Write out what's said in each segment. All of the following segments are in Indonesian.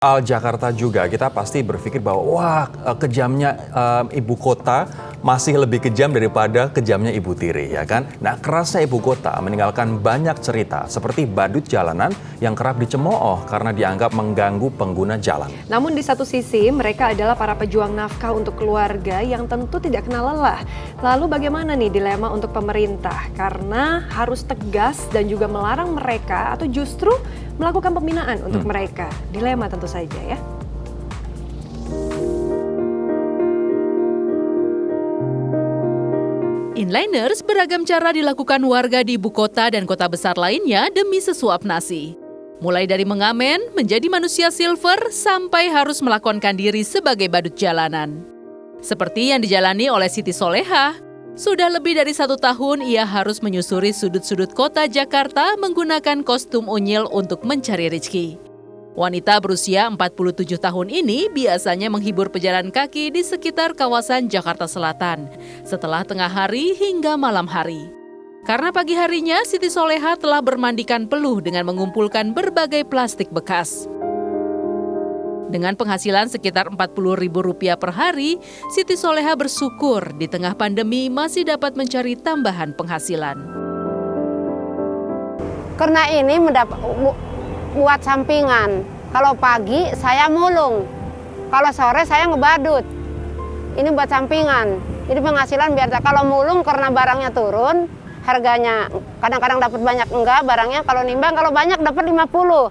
Jakarta juga kita pasti berpikir bahwa wah kejamnya ibu kota masih lebih kejam daripada kejamnya ibu tiri, ya kan? Nah, kerasnya ibu kota meninggalkan banyak cerita seperti badut jalanan yang kerap dicemooh karena dianggap mengganggu pengguna jalan. Namun di satu sisi mereka adalah para pejuang nafkah untuk keluarga yang tentu tidak kenal lelah. Lalu bagaimana nih dilema untuk pemerintah? Karena harus tegas dan juga melarang mereka atau justru melakukan pembinaan untuk mereka. Dilema tentu saja ya. Inliners beragam cara dilakukan warga di ibu kota dan kota besar lainnya demi sesuap nasi. Mulai dari mengamen, menjadi manusia silver, sampai harus melakonkan diri sebagai badut jalanan. Seperti yang dijalani oleh Siti Soleha. Sudah lebih dari 1 tahun ia harus menyusuri sudut-sudut kota Jakarta menggunakan kostum unyil untuk mencari rezeki. Wanita berusia 47 tahun ini biasanya menghibur pejalan kaki di sekitar kawasan Jakarta Selatan setelah tengah hari hingga malam hari. Karena pagi harinya Siti Soleha telah bermandikan peluh dengan mengumpulkan berbagai plastik bekas. Dengan penghasilan sekitar Rp40.000 per hari, Siti Soleha bersyukur di tengah pandemi masih dapat mencari tambahan penghasilan. Karena ini buat sampingan. Kalau pagi saya mulung, kalau sore saya ngebadut. Ini buat sampingan. Jadi penghasilan biar kalau mulung karena barangnya turun, harganya kadang-kadang dapat banyak enggak barangnya, kalau nimbang kalau banyak dapat 50.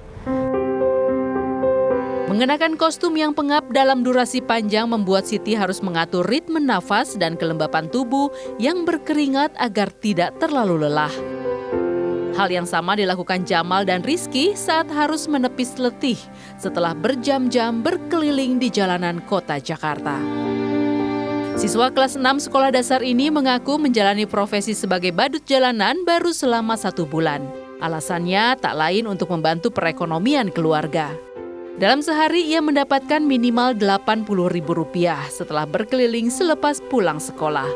Mengenakan kostum yang pengap dalam durasi panjang membuat Siti harus mengatur ritme nafas dan kelembapan tubuh yang berkeringat agar tidak terlalu lelah. Hal yang sama dilakukan Jamal dan Rizky saat harus menepis letih setelah berjam-jam berkeliling di jalanan kota Jakarta. Siswa kelas 6 sekolah dasar ini mengaku menjalani profesi sebagai badut jalanan baru selama 1 bulan. Alasannya tak lain untuk membantu perekonomian keluarga. Dalam sehari ia mendapatkan minimal Rp80.000 setelah berkeliling selepas pulang sekolah.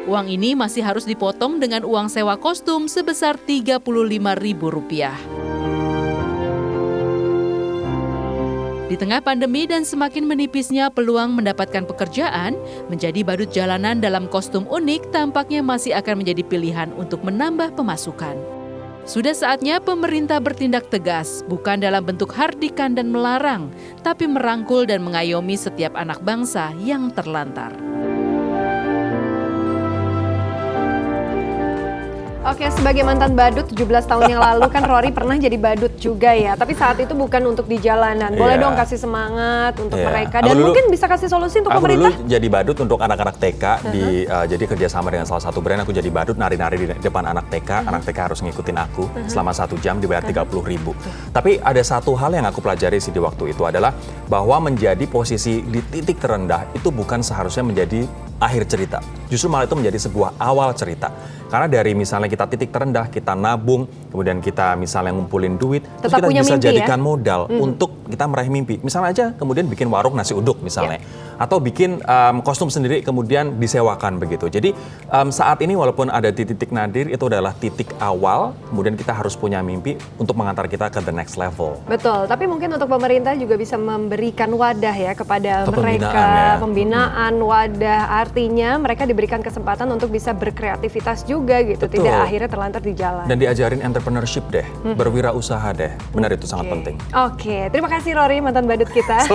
Uang ini masih harus dipotong dengan uang sewa kostum sebesar Rp35.000. Di tengah pandemi dan semakin menipisnya peluang mendapatkan pekerjaan, menjadi badut jalanan dalam kostum unik tampaknya masih akan menjadi pilihan untuk menambah pemasukan. Sudah saatnya pemerintah bertindak tegas, bukan dalam bentuk hardikan dan melarang, tapi merangkul dan mengayomi setiap anak bangsa yang terlantar. Oke, sebagai mantan badut 17 tahun yang lalu kan Rory pernah jadi badut juga ya. Tapi saat itu bukan untuk di jalanan. Boleh dong kasih semangat untuk mereka. Dan mungkin bisa kasih solusi untuk pemerintah. Aku dulu jadi badut untuk anak-anak TK. Jadi kerjasama dengan salah satu brand, aku jadi badut nari-nari di depan anak TK. Anak TK harus ngikutin aku selama 1 jam dibayar Rp30.000. Tapi ada satu hal yang aku pelajari sih di waktu itu adalah bahwa menjadi posisi di titik terendah itu bukan seharusnya menjadi akhir cerita. Justru malah itu menjadi sebuah awal cerita. Karena dari misalnya kita titik terendah, kita nabung, kemudian kita misalnya ngumpulin duit, terus kita bisa jadikan modal untuk kita meraih mimpi. Misalnya aja kemudian bikin warung nasi uduk misalnya. Atau bikin kostum sendiri kemudian disewakan begitu. Jadi saat ini walaupun ada di titik nadir, itu adalah titik awal, kemudian kita harus punya mimpi untuk mengantar kita ke the next level. Betul, tapi mungkin untuk pemerintah juga bisa memberikan wadah ya kepada mereka. Pembinaan, wadah, artinya mereka diberikan kesempatan untuk bisa berkreativitas juga gitu. Betul. Tidak akhirnya terlantar di jalan. Dan diajarin entrepreneurship deh, berwirausaha deh. Benar, itu sangat penting. Oke, terima kasih Rory, mantan badut kita.